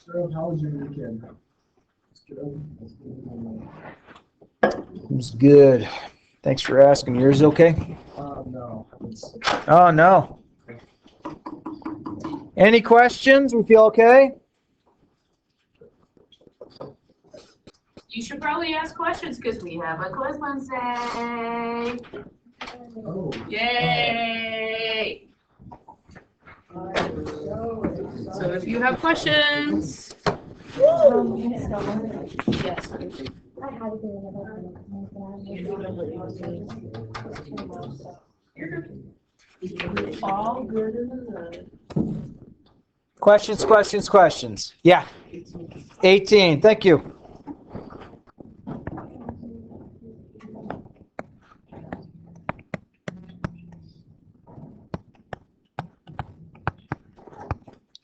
So, how was your weekend? It was good. Thanks for asking. Yours okay? No. Oh, no. Any questions? We feel okay? You should probably ask questions because we have a quiz Wednesday. Oh. Yay! So if you have questions. Yes. All good in the hood. Questions. Yeah. 18. Thank you.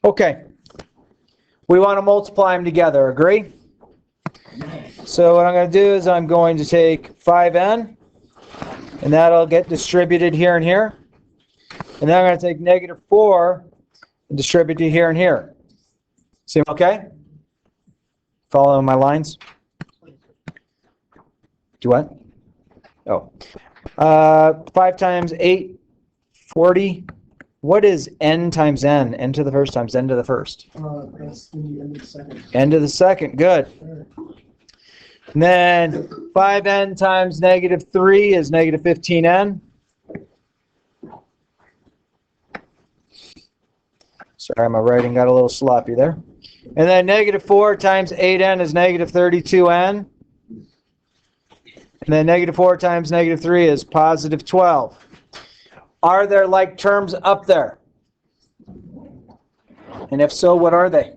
Okay. We want to multiply them together. Agree? So what I'm going to do is I'm going to take 5n, and that'll get distributed here and here. And then I'm going to take negative 4 and distribute it here and here. Seem okay? Following my lines? Do what? Oh. 5 times 8, 40. What is n times n? N to the first times n to the first. That's the end of the second. N to the second. Good. And then 5n times negative 3 is negative 15n. Sorry, my writing got a little sloppy there. And then negative 4 times 8n is negative 32n. And then negative 4 times negative 3 is positive 12. Are there like terms up there? And if so, what are they?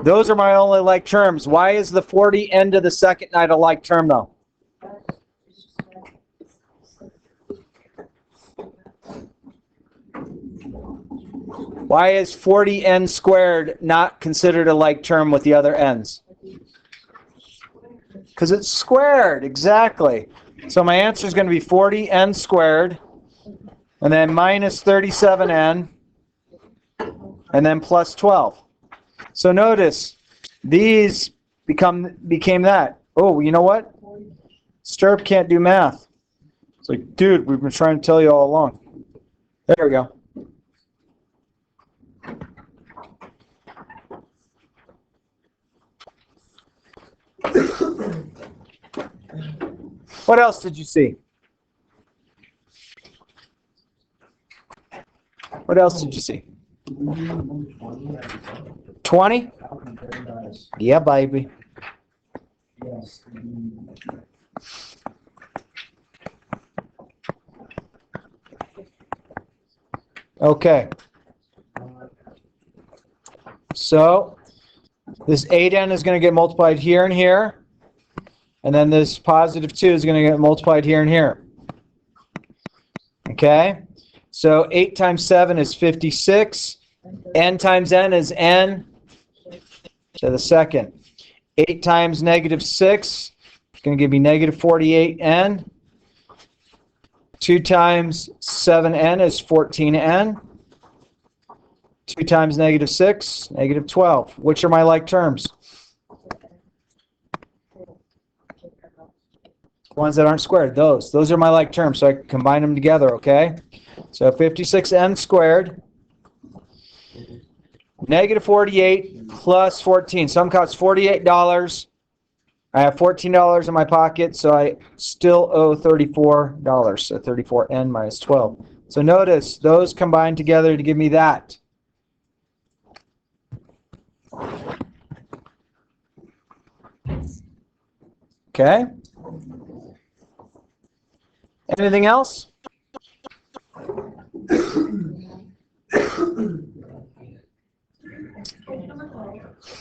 Those are my only like terms. Why is the 40 n to the second not a like term though? Why is 40n squared not considered a like term with the other n's? Because it's squared, exactly. So my answer is going to be 40n squared, and then minus 37n, and then plus 12. So notice, these became that. Oh, you know what? Stirrup can't do math. It's like, dude, we've been trying to tell you all along. There we go. What else did you see? What else did you see? 20? Yeah, baby. Yes. Okay. So this 8n is going to get multiplied here and here. And then this positive 2 is going to get multiplied here and here. Okay? So 8 times 7 is 56. N times n is n to the second. 8 times negative 6 is going to give me negative 48n. 2 times 7n is 14n. 2 times negative 6, negative 12. Which are my like terms? Ones that aren't squared, those are my like terms, so I can combine them together, okay? So 56n squared, negative 48 plus 14. Some costs $48. I have $14 in my pocket, so I still owe $34. So 34n minus 12. So notice, those combine together to give me that. Okay? Anything else?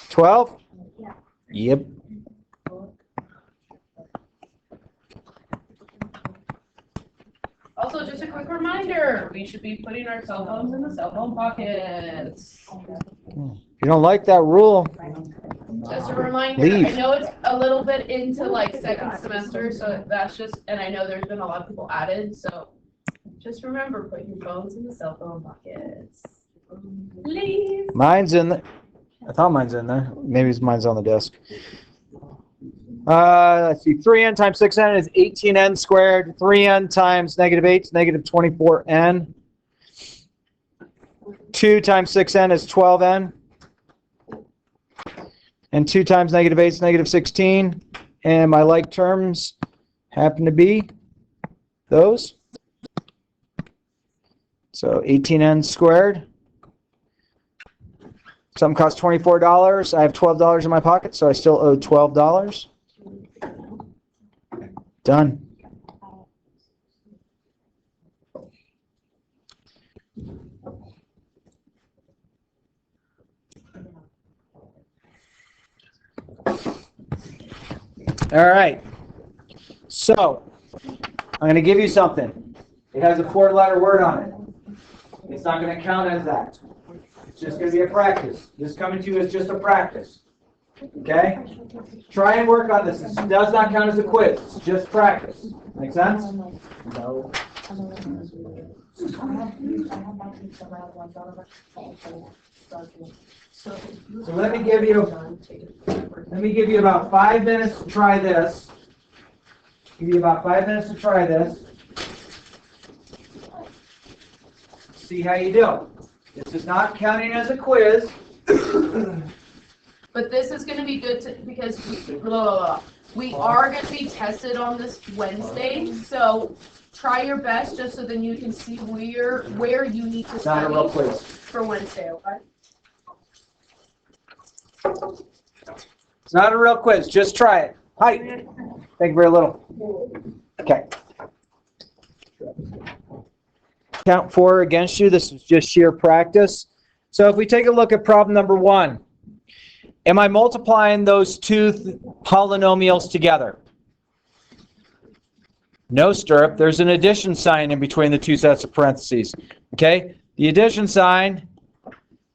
$12? Yep. Also, just a quick reminder, we should be putting our cell phones in the cell phone pockets. If you don't like that rule, Just a reminder, leave. I know it's a a little bit into like second semester, so that's just, and I know there's been a lot of people added, so just remember, put your phones in the cell phone buckets. Please. Mine's in the, I thought mine's in there. Maybe mine's on the desk. Let's see, 3n times 6n is 18n squared. 3n times negative 8 is negative 24n. 2 times 6n is 12n. And 2 times negative 8 is negative 16. And my like terms happen to be those. So 18n squared. Something costs $24. I have $12 in my pocket, so I still owe $12. Done. All right. So, I'm going to give you something. It has a 4-letter word on it. It's not going to count as that. It's just going to be a practice. This coming to you is just a practice. Okay? Try and work on this. This does not count as a quiz. It's just practice. Make sense? No. So let me give you about 5 minutes to try this. Give you about 5 minutes to try this. See how you do. This is not counting as a quiz. But this is going to be good because we are going to be tested on this Wednesday. So try your best just so then you can see where you need to It's not a study real quiz. for Wednesday. Okay. It's not a real quiz. Just try it. Hi. Thank you very little. Okay. Count 4 against you. This is just sheer practice. So if we take a look at problem number 1, am I multiplying those two polynomials together? No, Stirrup. There's an addition sign in between the two sets of parentheses. Okay? The addition sign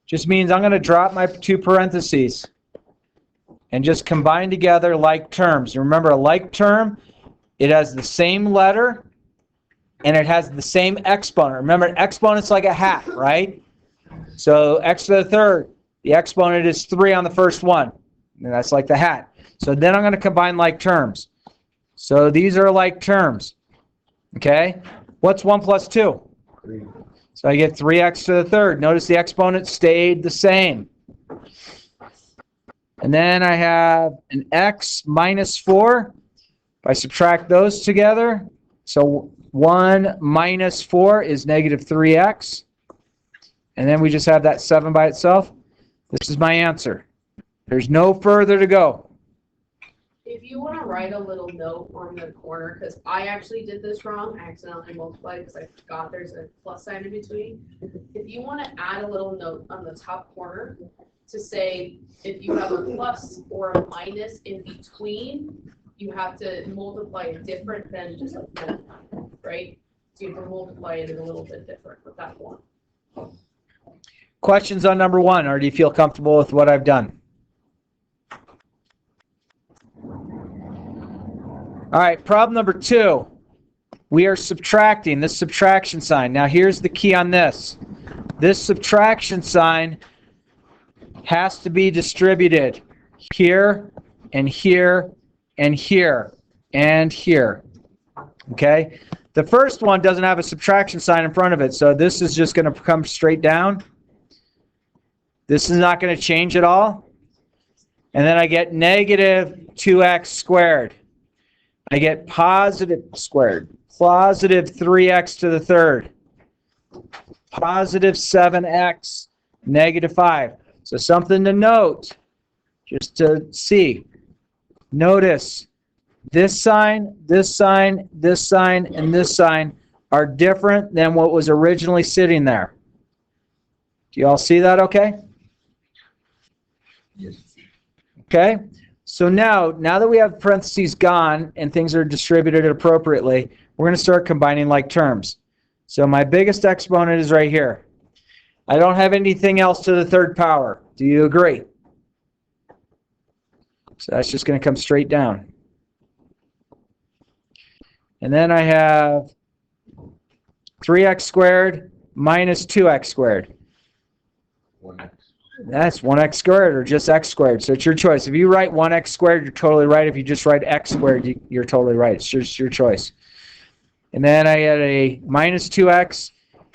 just means I'm going to drop my two parentheses and just combine together like terms. Remember, a like term, it has the same letter and it has the same exponent. Remember, an exponent's like a hat, right? So x to the third, the exponent is 3 on the first one. And that's like the hat. So then I'm going to combine like terms. So these are like terms. Okay? What's 1 plus 2? 3. So I get 3x to the third. Notice the exponent stayed the same. And then I have an x minus 4. If I subtract those together, so 1 minus 4 is negative 3x. And then we just have that 7 by itself. This is my answer. There's no further to go. If you want to write a little note on the corner, because I actually did this wrong, I accidentally multiplied because I forgot there's a plus sign in between. If you want to add a little note on the top corner to say if you have a plus or a minus in between, you have to multiply it different than just a minus, right? So you have to multiply it a little bit different with that one. Questions on number 1, or do you feel comfortable with what I've done? All right, problem number 2. We are subtracting this subtraction sign. Now here's the key on this. This subtraction sign has to be distributed here and here and here and here. Okay? The first one doesn't have a subtraction sign in front of it, so this is just going to come straight down. This is not going to change at all. And then I get negative 2x squared. I get positive squared, positive 3x to the third, positive 7x, negative 5. So something to note, just to see. Notice this sign, this sign, this sign, and this sign are different than what was originally sitting there. Do you all see that okay? Yes. Okay? So now that we have parentheses gone and things are distributed appropriately, we're going to start combining like terms. So my biggest exponent is right here. I don't have anything else to the third power. Do you agree? So that's just going to come straight down. And then I have 3x squared minus 2x squared. 1x. That's 1x squared or just x squared. So it's your choice. If you write 1x squared, you're totally right. If you just write x squared, you're totally right. It's just your choice. And then I had a minus 2x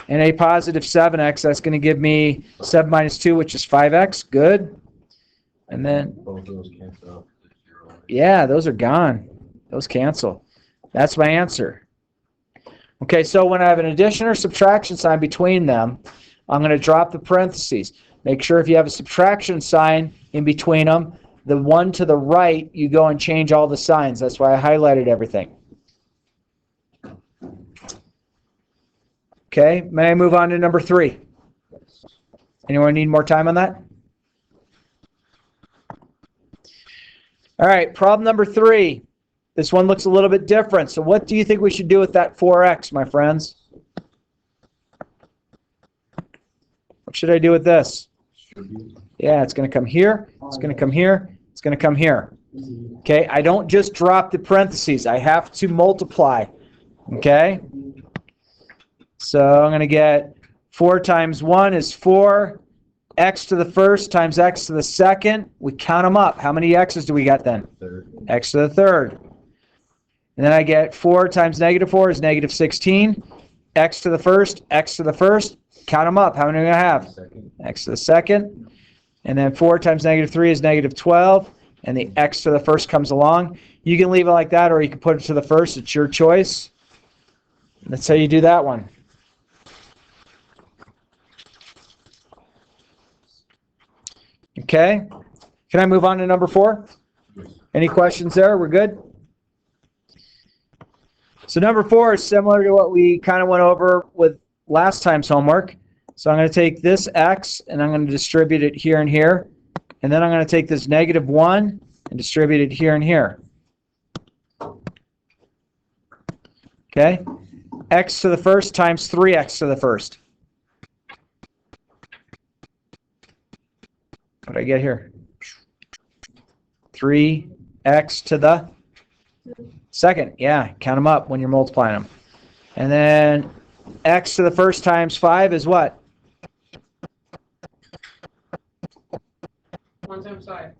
and a positive 7x. That's going to give me 7 minus 2, which is 5x. Good. And then, Both of those cancel out. It's 0. yeah, those are gone. Those cancel. That's my answer. Okay, so when I have an addition or subtraction sign between them, I'm going to drop the parentheses. Make sure if you have a subtraction sign in between them, the one to the right, you go and change all the signs. That's why I highlighted everything. Okay, may I move on to number 3? Anyone need more time on that? All right, problem number 3. This one looks a little bit different. So what do you think we should do with that 4x, my friends? What should I do with this? Should be. Yeah, it's going to come here. It's going to come here. It's going to come here. Easy. Okay, I don't just drop the parentheses. I have to multiply. Okay? So I'm going to get 4 times 1 is 4. X to the first times x to the second. We count them up. How many x's do we got then? Third. X to the third. And then I get 4 times negative 4 is negative 16. X to the first, x to the first. Count them up. How many do I have? Second. X to the second. And then 4 times negative 3 is negative 12. And the x to the first comes along. You can leave it like that or you can put it to the first. It's your choice. That's how you do that one. Okay. Can I move on to number 4? Any questions there? We're good? So number 4 is similar to what we kind of went over with last time's homework. So I'm going to take this x and I'm going to distribute it here and here. And then I'm going to take this negative 1 and distribute it here and here. Okay? X to the first times 3x to the first. What did I get here? 3x to the second. Yeah, count them up when you're multiplying them. And then x to the first times 5 is what? 1 times 5.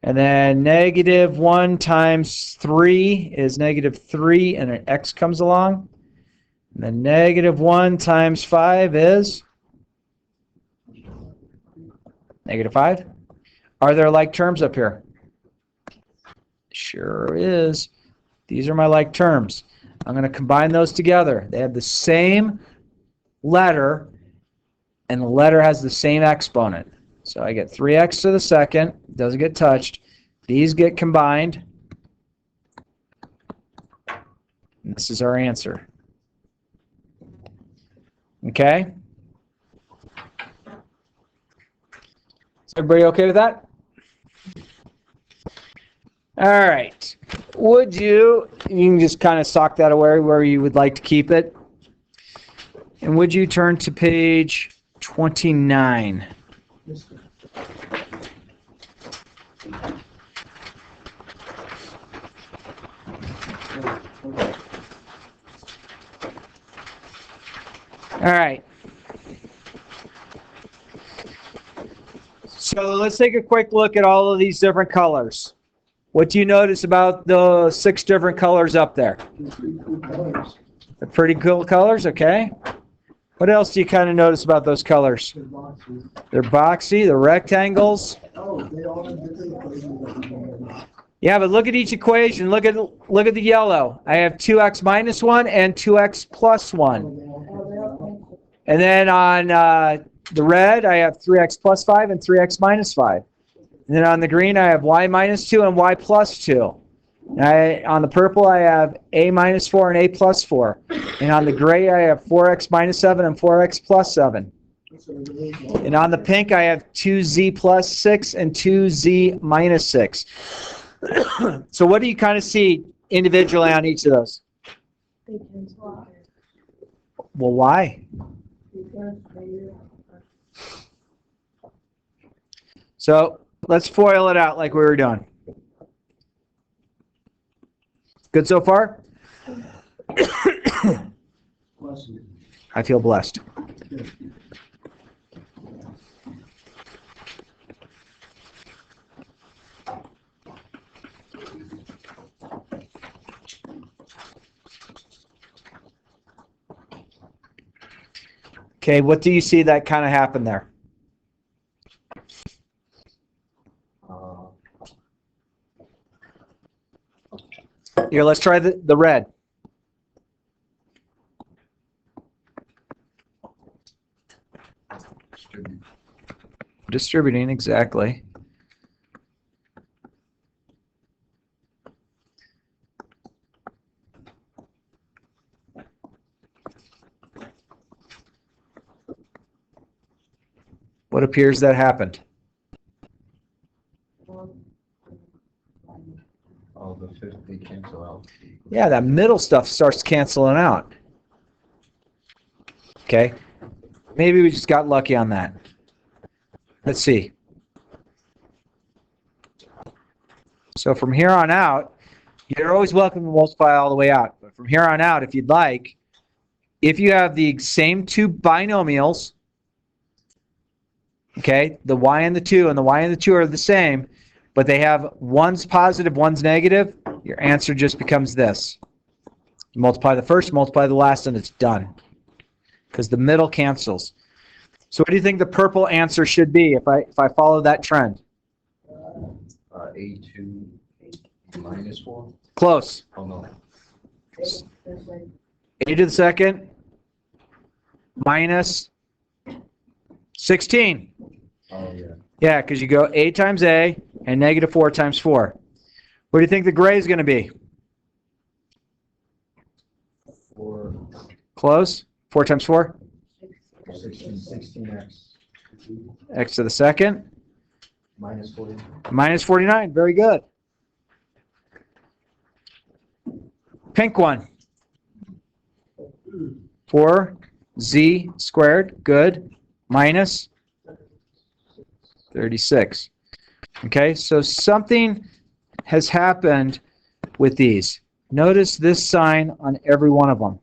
And then negative 1 times 3 is negative 3, and an x comes along. And then negative 1 times 5 is negative 5. Are there like terms up here? Sure is. These are my like terms. I'm going to combine those together. They have the same letter, and the letter has the same exponent. So I get 3x to the second. Doesn't get touched. These get combined. And this is our answer. Okay? Is everybody okay with that? All right. Would you can just kind of sock that away where you would like to keep it. And would you turn to page 29? All right. So let's take a quick look at all of these different colors. What do you notice about the 6 different colors up there? They're pretty cool colors, okay? What else do you kind of notice about those colors? They're boxy, they're rectangles. Oh, they all have different equations. Yeah, but look at each equation. Look at the yellow. I have 2x minus 1 and 2x plus 1. And then on the red, I have 3x plus 5 and 3x minus 5. And then on the green, I have y minus 2 and y plus 2. On the purple, I have a minus 4 and a plus 4. And on the gray, I have 4x minus 7 and 4x plus 7. And on the pink, I have 2z plus 6 and 2z minus 6. So what do you kind of see individually on each of those? Well, why? So let's FOIL it out like we were doing. Good so far? Bless you. I feel blessed. Okay, what do you see that kind of happened there? Here, let's try the red. Distributing, exactly. What appears that happened? All the 50 cancel out. Yeah, that middle stuff starts canceling out. Okay, maybe we just got lucky on that. Let's see. So from here on out, you're always welcome to multiply all the way out. But from here on out, if you'd like, if you have the same two binomials, okay, the y and the 2 and the y and the 2 are the same, but they have one's positive, one's negative, your answer just becomes this. You multiply the first, multiply the last, and it's done. Because the middle cancels. So what do you think the purple answer should be if I follow that trend? A2 minus 4? Close. Oh, no. A to the second minus 16. Oh, yeah. Yeah, because you go a times a and negative 4 times 4. What do you think the gray is going to be? 4, Close. 4 times 4? 16x X to the second. minus 40. Minus 49. Very good. Pink one. 4z squared. Good. Minus 36. Okay, so something has happened with these. Notice this sign on every one of them.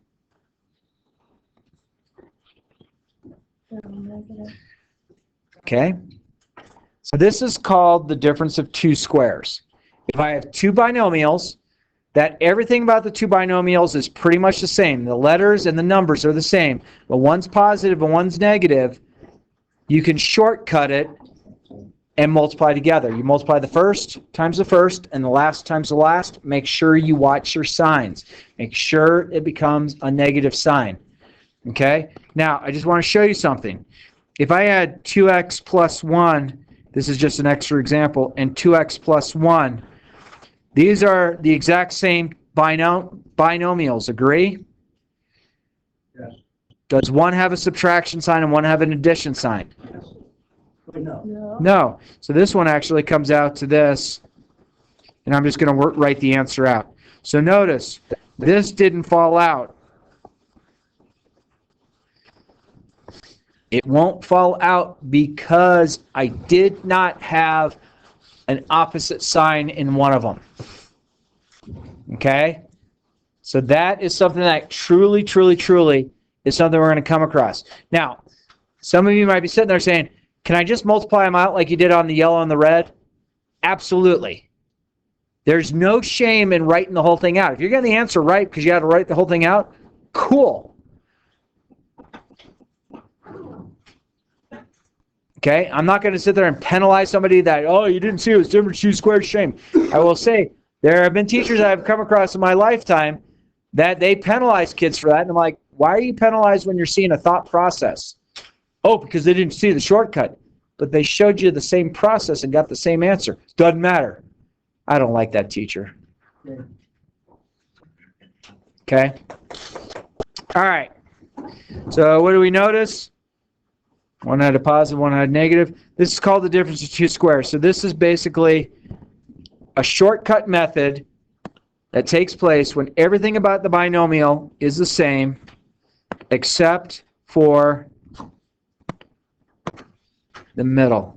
Okay, so this is called the difference of two squares. If I have two binomials, that everything about the two binomials is pretty much the same. The letters and the numbers are the same, but one's positive and one's negative. You can shortcut it and multiply together. You multiply the first times the first and the last times the last. Make sure you watch your signs. Make sure it becomes a negative sign. Okay? Now, I just want to show you something. If I had 2x plus 1, this is just an extra example, and 2x plus 1, these are the exact same binomials. Agree? Yes. Does one have a subtraction sign and one have an addition sign? No. No. So this one actually comes out to this, and I'm just going to write the answer out. So notice, this didn't fall out. It won't fall out because I did not have an opposite sign in one of them. Okay? So that is something that truly, truly, truly is something we're going to come across. Now, some of you might be sitting there saying, can I just multiply them out like you did on the yellow and the red? Absolutely. There's no shame in writing the whole thing out. If you're getting the answer right because you had to write the whole thing out, cool. Okay, I'm not going to sit there and penalize somebody that, oh, you didn't see it was different, two squared, shame. I will say, there have been teachers I've come across in my lifetime that they penalize kids for that. And I'm like, why are you penalized when you're seeing a thought process? Oh, because they didn't see the shortcut. But they showed you the same process and got the same answer. Doesn't matter. I don't like that teacher. Okay? All right. So what do we notice? One had a positive, one had a negative. This is called the difference of two squares. So this is basically a shortcut method that takes place when everything about the binomial is the same except for the middle.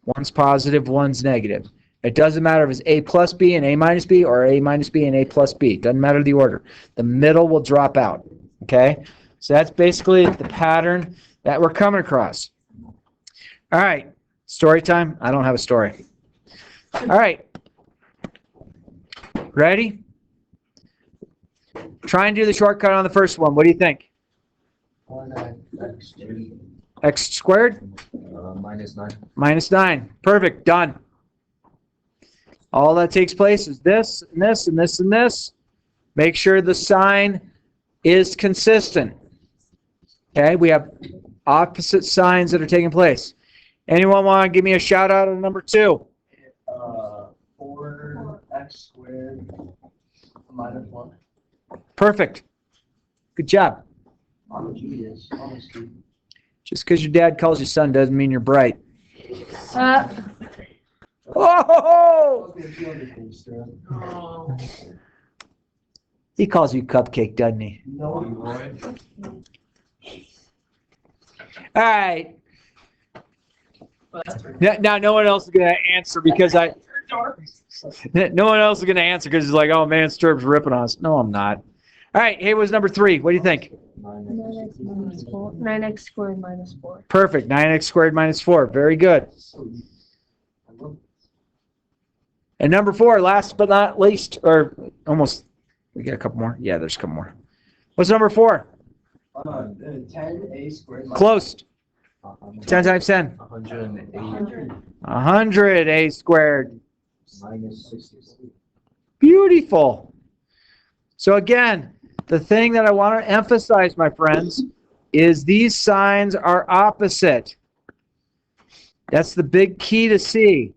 One's positive, one's negative. It doesn't matter if it's A plus B and A minus B or A minus B and A plus B. Doesn't matter the order. The middle will drop out. Okay? So that's basically the pattern that we're coming across. All right. Story time? I don't have a story. All right. Ready? Try and do the shortcut on the first one. What do you think? 1x X squared? minus 9. Minus 9. Perfect. Done. All that takes place is this, and this, and this, and this. Make sure the sign is consistent. Okay? We have opposite signs that are taking place. Anyone want to give me a shout out on number 2? 4x squared minus 1. Perfect. Good job. I'm a genius, honestly. Just because your dad calls you son doesn't mean you're bright. Oh! Okay, a few other things, Stan. Oh. He calls you cupcake, doesn't he? No, All right. But Now, no one else is going to answer because no one else is going to answer because it's like, oh man, Sturp's ripping on us. No, I'm not. All right. Hey, was number 3? What do you think? 9x minus 4. 9x squared minus 4. Perfect. 9x squared minus 4. Very good. And number 4, last but not least, or almost, we got a couple more. Yeah, there's a couple more. What's number 4? 10a squared minus Close. 10 times 10. 108 100a squared. minus 66. Beautiful. So again, the thing that I want to emphasize, my friends, is these signs are opposite. That's the big key to see.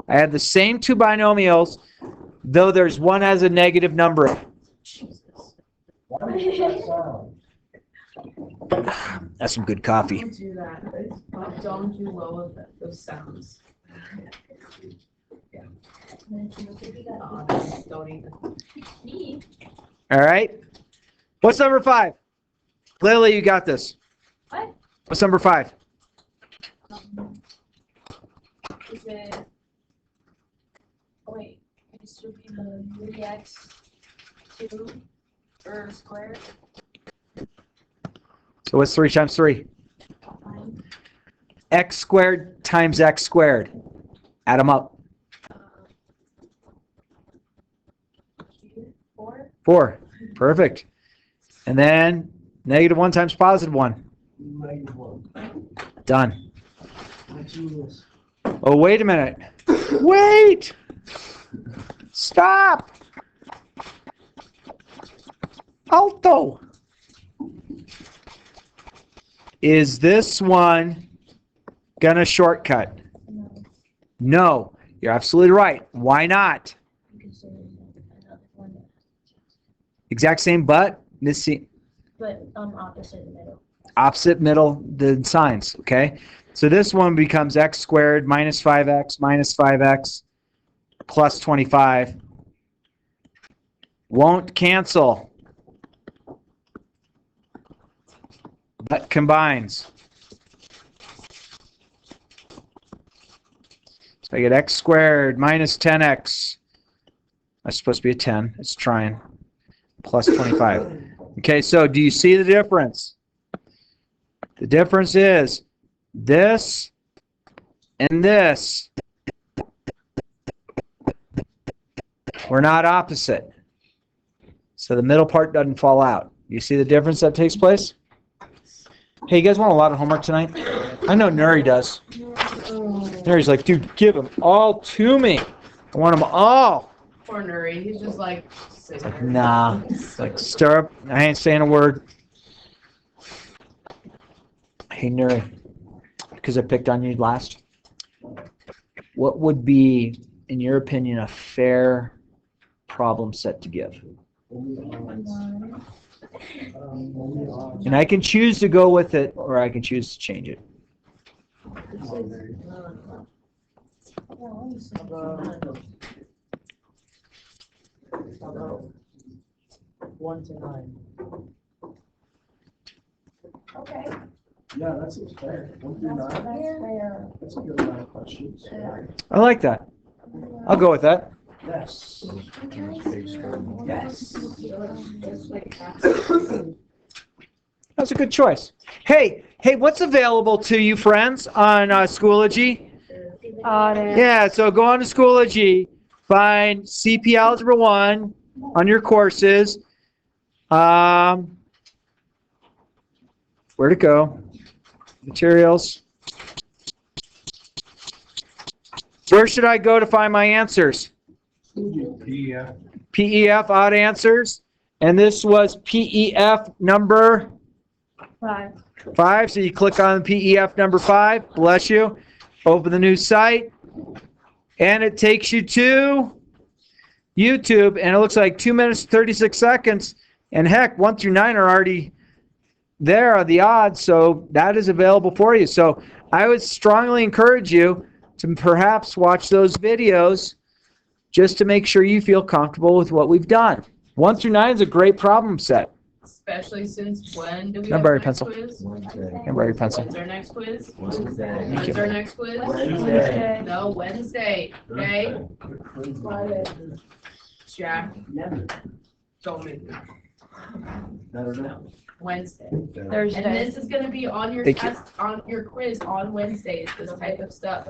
I have the same 2 binomials, though there's one has a negative number. Why did you that sound? That's some good coffee. don't do that. Don't do well with those sounds. Don't even. All right. What's number 5? Lily, you got this. What? What's number 5? Is it... Oh, wait. It's 3x 2 or squared. So what's 3 times 3? 9. X squared times x squared. Add them up. 4. 4. Perfect. And then negative 1 times positive 1. Negative 1. Done. I'm a genius. Oh, wait a minute. Wait! Stop! Alto! Is this one gonna shortcut? No. No. You're absolutely right. Why not? Because there's another one. Exact same but But opposite middle. opposite middle the signs, okay? So this one becomes x squared minus 5x plus 25. Won't cancel. But combines. So I get x squared minus 10x. That's supposed to be a 10. It's trying. Plus 25. Okay, so do you see the difference? The difference is this and this. We're not opposite. So the middle part doesn't fall out. You see the difference that takes place? Hey, you guys want a lot of homework tonight? I know Nuri does. Nuri's like, dude, give them all to me. I want them all. Poor Nuri, he's just like, It's like, nah. It's like, stir up. I ain't saying a word. Hey, Nuri, because I picked on you last, what would be, in your opinion, a fair problem set to give? Only odds. And I can choose to go with it, or I can choose to change it. About 1 to 9. Okay. Yeah, that seems fair. 1 through 9. That's a good amount of questions. I like that. I'll go with that. Yes. Yes. That's a good choice. Hey, what's available to you, friends, on Schoology? Yeah, so go on to Schoology, find CP Algebra 1 on your courses. Where to go? Materials. Where should I go to find my answers? PEF, odd answers. And this was PEF number 5. So you click on PEF number 5. Bless you. Open the new site. And it takes you to YouTube. And it looks like 2 minutes, 36 seconds. And heck, 1 through 9 are already there are the odds. So that is available for you. So I would strongly encourage you to perhaps watch those videos just to make sure you feel comfortable with what we've done. 1 through 9 is a great problem set. Especially since when do we Can I have borrow our your next pencil? quiz? Wednesday. Can I borrow your pencil? When's our next quiz? Wednesday. When's our next quiz? Wednesday. No, Wednesday, okay? Jack, don't make me. Wednesday. And Thursday. this is gonna be on your Thank you. test, on your quiz on Wednesdays, this type of stuff.